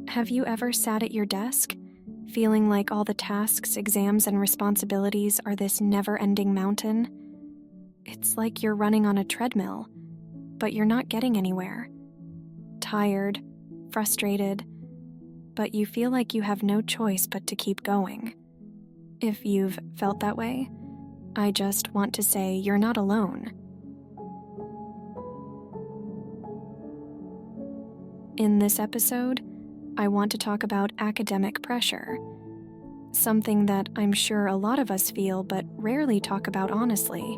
Have you ever sat at your desk, feeling like all the tasks, exams, and responsibilities are this never-ending mountain? It's like you're running on a treadmill, but you're not getting anywhere. Tired, frustrated, but you feel like you have no choice but to keep going. If you've felt that way, I just want to say you're not alone. In this episode, I want to talk about academic pressure, something that I'm sure a lot of us feel but rarely talk about honestly.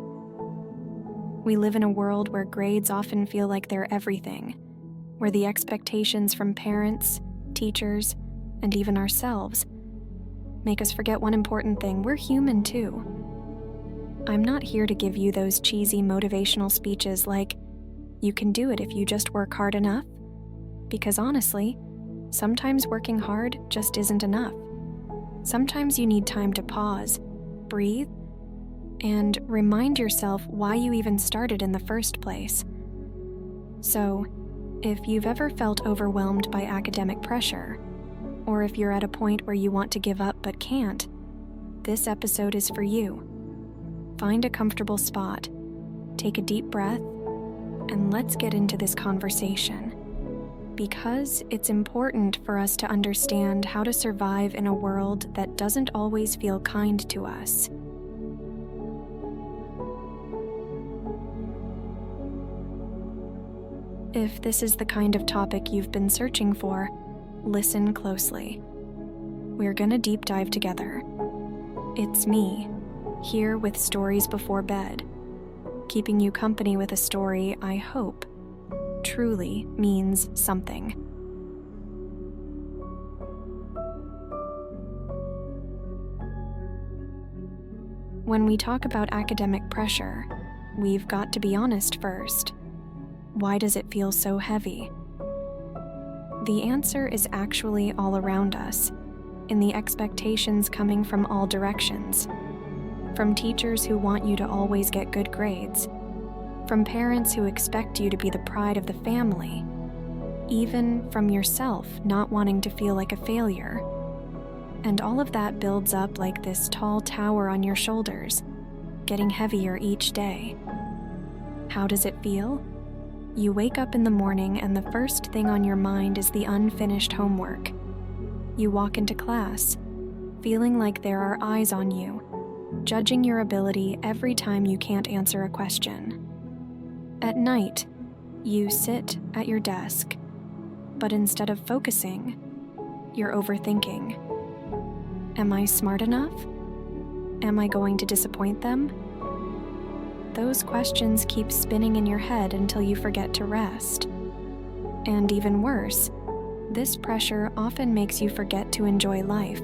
We live in a world where grades often feel like they're everything, where the expectations from parents, teachers, and even ourselves make us forget one important thing: we're human too. I'm not here to give you those cheesy motivational speeches like, you can do it if you just work hard enough, because honestly, sometimes working hard just isn't enough. Sometimes you need time to pause, breathe, and remind yourself why you even started in the first place. So, if you've ever felt overwhelmed by academic pressure, or if you're at a point where you want to give up but can't, this episode is for you. Find a comfortable spot, take a deep breath, and let's get into this conversation. Because it's important for us to understand how to survive in a world that doesn't always feel kind to us. If this is the kind of topic you've been searching for, listen closely. We're gonna deep dive together. It's me, here with Stories Before Bed, keeping you company with a story I hope truly means something. When we talk about academic pressure, we've got to be honest first. Why does it feel so heavy? The answer is actually all around us, in the expectations coming from all directions. From teachers who want you to always get good grades, from parents who expect you to be the pride of the family, even from yourself not wanting to feel like a failure. And all of that builds up like this tall tower on your shoulders, getting heavier each day. How does it feel? You wake up in the morning and the first thing on your mind is the unfinished homework. You walk into class, feeling like there are eyes on you, judging your ability every time you can't answer a question. At night, you sit at your desk, but instead of focusing, you're overthinking. Am I smart enough? Am I going to disappoint them? Those questions keep spinning in your head until you forget to rest. And even worse, this pressure often makes you forget to enjoy life.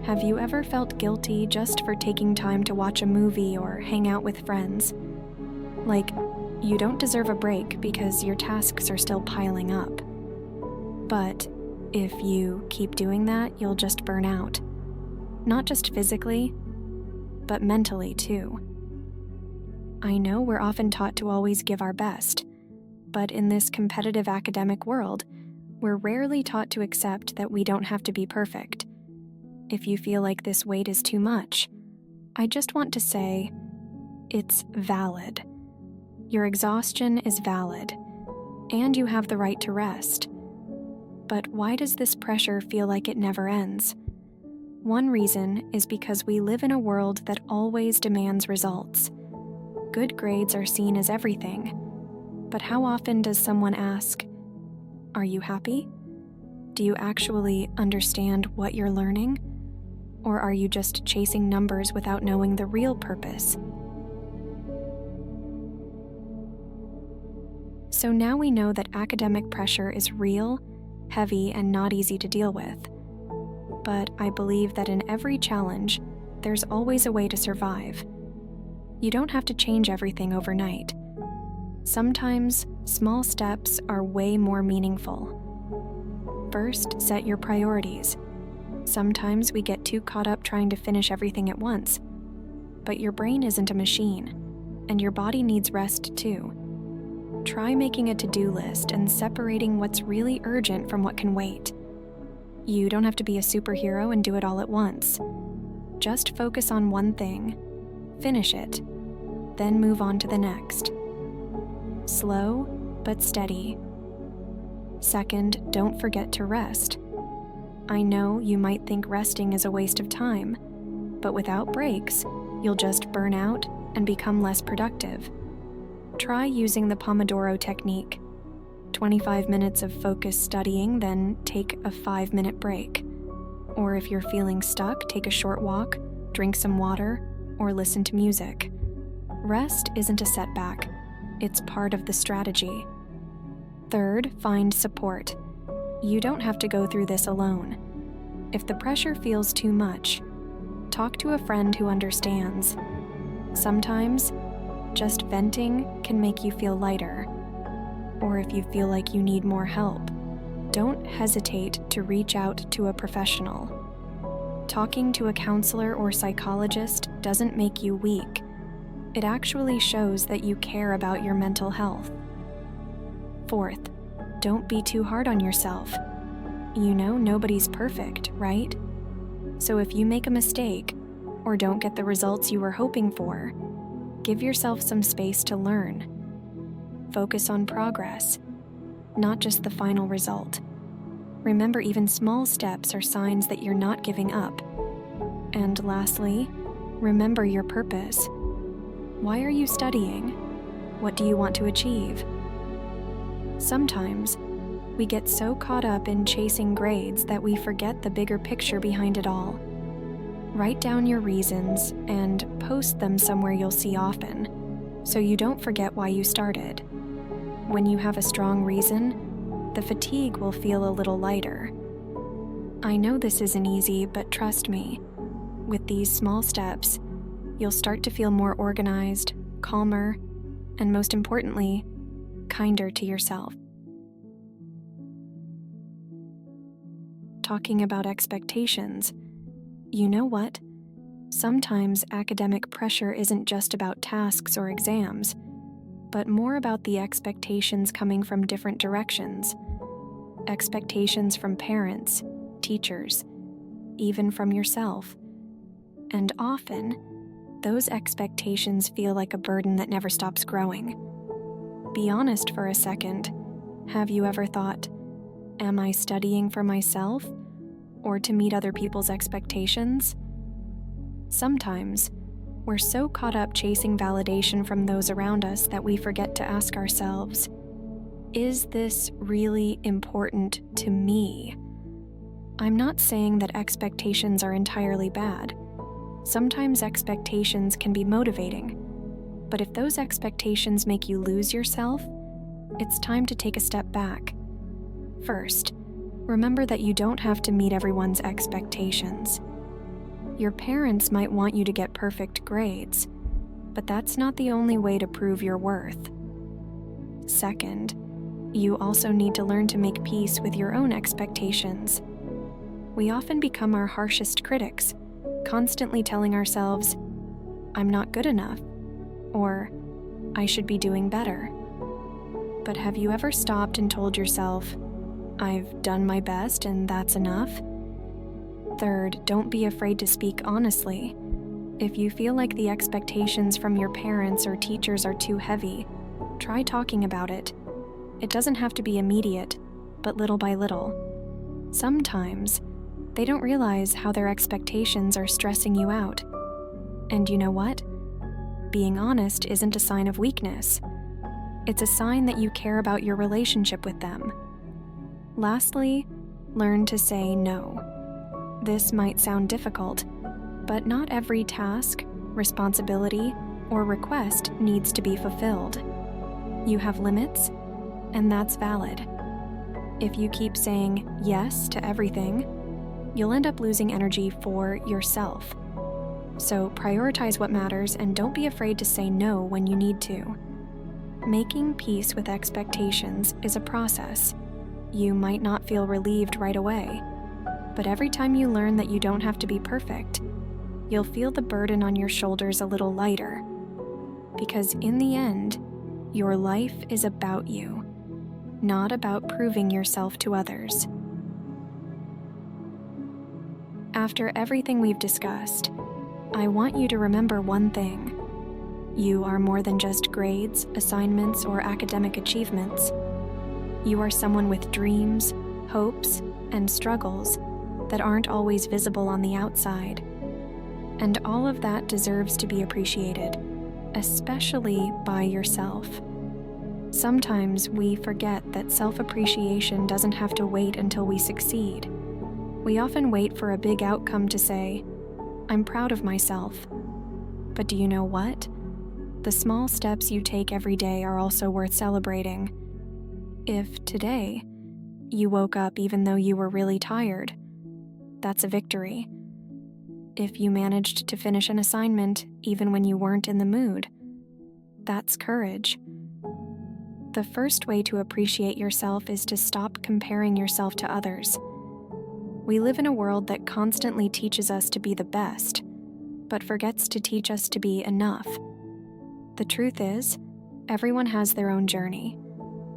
Have you ever felt guilty just for taking time to watch a movie or hang out with friends? Like, you don't deserve a break because your tasks are still piling up. But if you keep doing that, you'll just burn out. Not just physically, but mentally too. I know we're often taught to always give our best, but in this competitive academic world, we're rarely taught to accept that we don't have to be perfect. If you feel like this weight is too much, I just want to say, it's valid. Your exhaustion is valid, and you have the right to rest. But why does this pressure feel like it never ends? One reason is because we live in a world that always demands results. Good grades are seen as everything, but how often does someone ask, "Are you happy? Do you actually understand what you're learning? Or are you just chasing numbers without knowing the real purpose?" So now we know that academic pressure is real, heavy, and not easy to deal with. But I believe that in every challenge, there's always a way to survive. You don't have to change everything overnight. Sometimes, small steps are way more meaningful. First, set your priorities. Sometimes we get too caught up trying to finish everything at once. But your brain isn't a machine, and your body needs rest too. Try making a to-do list and separating what's really urgent from what can wait. You don't have to be a superhero and do it all at once. Just focus on one thing, finish it, then move on to the next. Slow but steady. Second, don't forget to rest. I know you might think resting is a waste of time, but without breaks, you'll just burn out and become less productive. Try using the Pomodoro technique. 25 minutes of focused studying, then take a 5-minute break. Or if you're feeling stuck, take a short walk, drink some water, or listen to music. Rest isn't a setback. It's part of the strategy. Third, find support. You don't have to go through this alone. If the pressure feels too much, talk to a friend who understands. Sometimes, just venting can make you feel lighter. Or if you feel like you need more help, don't hesitate to reach out to a professional. Talking to a counselor or psychologist doesn't make you weak. It actually shows that you care about your mental health. Fourth, don't be too hard on yourself. You know nobody's perfect, right? So if you make a mistake or don't get the results you were hoping for, give yourself some space to learn. Focus on progress, not just the final result. Remember, even small steps are signs that you're not giving up. And lastly, remember your purpose. Why are you studying? What do you want to achieve? Sometimes, we get so caught up in chasing grades that we forget the bigger picture behind it all. Write down your reasons and post them somewhere you'll see often, so you don't forget why you started. When you have a strong reason, the fatigue will feel a little lighter. I know this isn't easy, but trust me, with these small steps, you'll start to feel more organized, calmer, and most importantly, kinder to yourself. Talking about expectations, you know what? Sometimes academic pressure isn't just about tasks or exams, but more about the expectations coming from different directions. Expectations from parents, teachers, even from yourself. And often, those expectations feel like a burden that never stops growing. Be honest for a second. Have you ever thought, am I studying for myself or to meet other people's expectations? Sometimes, we're so caught up chasing validation from those around us that we forget to ask ourselves, is this really important to me? I'm not saying that expectations are entirely bad. Sometimes expectations can be motivating. But if those expectations make you lose yourself, it's time to take a step back. First, remember that you don't have to meet everyone's expectations. Your parents might want you to get perfect grades, but that's not the only way to prove your worth. Second, you also need to learn to make peace with your own expectations. We often become our harshest critics, constantly telling ourselves, I'm not good enough, or I should be doing better. But have you ever stopped and told yourself, I've done my best and that's enough? Third, don't be afraid to speak honestly. If you feel like the expectations from your parents or teachers are too heavy, try talking about it. It doesn't have to be immediate, but little by little. Sometimes, they don't realize how their expectations are stressing you out. And you know what? Being honest isn't a sign of weakness. It's a sign that you care about your relationship with them. Lastly, learn to say no. This might sound difficult, but not every task, responsibility, or request needs to be fulfilled. You have limits, and that's valid. If you keep saying yes to everything, you'll end up losing energy for yourself. So prioritize what matters and don't be afraid to say no when you need to. Making peace with expectations is a process. You might not feel relieved right away, but every time you learn that you don't have to be perfect, you'll feel the burden on your shoulders a little lighter. Because in the end, Your life is about you, not about proving yourself to others. After everything we've discussed, I want you to remember one thing. You are more than just grades, assignments, or academic achievements. You are someone with dreams, hopes, and struggles that aren't always visible on the outside. And all of that deserves to be appreciated, especially by yourself. Sometimes we forget that self-appreciation doesn't have to wait until we succeed. We often wait for a big outcome to say, "I'm proud of myself." But do you know what? The small steps you take every day are also worth celebrating. If today you woke up even though you were really tired, that's a victory. If you managed to finish an assignment even when you weren't in the mood, that's courage. The first way to appreciate yourself is to stop comparing yourself to others. We live in a world that constantly teaches us to be the best, but forgets to teach us to be enough. The truth is, everyone has their own journey,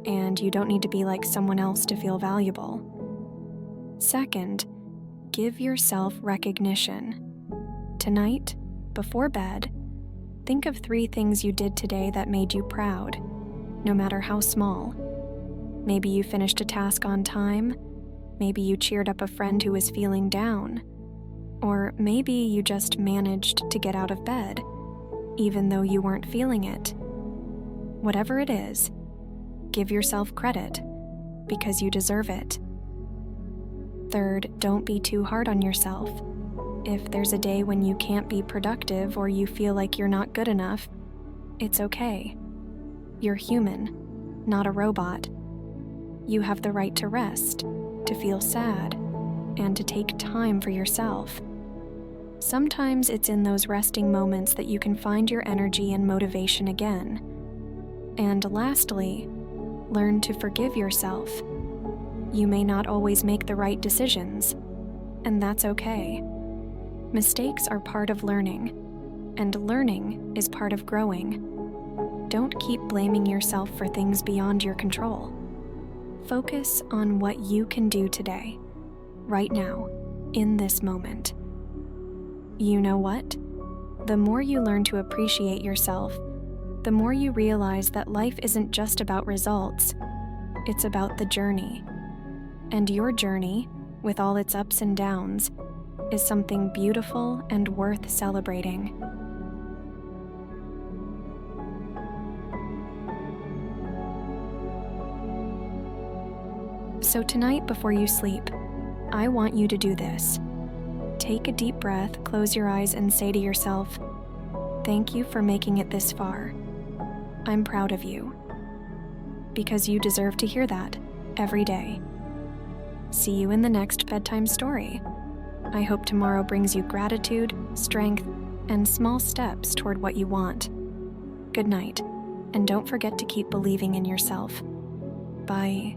and you don't need to be like someone else to feel valuable. Second, give yourself recognition. Tonight, before bed, think of 3 things you did today that made you proud, no matter how small. Maybe you finished a task on time, maybe you cheered up a friend who was feeling down, or maybe you just managed to get out of bed, even though you weren't feeling it. Whatever it is, give yourself credit, because you deserve it. Third, don't be too hard on yourself. If there's a day when you can't be productive or you feel like you're not good enough, it's okay. You're human, not a robot. You have the right to rest, to feel sad, and to take time for yourself. Sometimes it's in those resting moments that you can find your energy and motivation again. And lastly, learn to forgive yourself. You may not always make the right decisions, and that's okay. Mistakes are part of learning, and learning is part of growing. Don't keep blaming yourself for things beyond your control. Focus on what you can do today, right now, in this moment. You know what? The more you learn to appreciate yourself, the more you realize that life isn't just about results, it's about the journey. And your journey, with all its ups and downs, is something beautiful and worth celebrating. So tonight before you sleep, I want you to do this. Take a deep breath, close your eyes, and say to yourself, "Thank you for making it this far. I'm proud of you." Because you deserve to hear that every day. See you in the next bedtime story. I hope tomorrow brings you gratitude, strength, and small steps toward what you want. Good night, and don't forget to keep believing in yourself. Bye.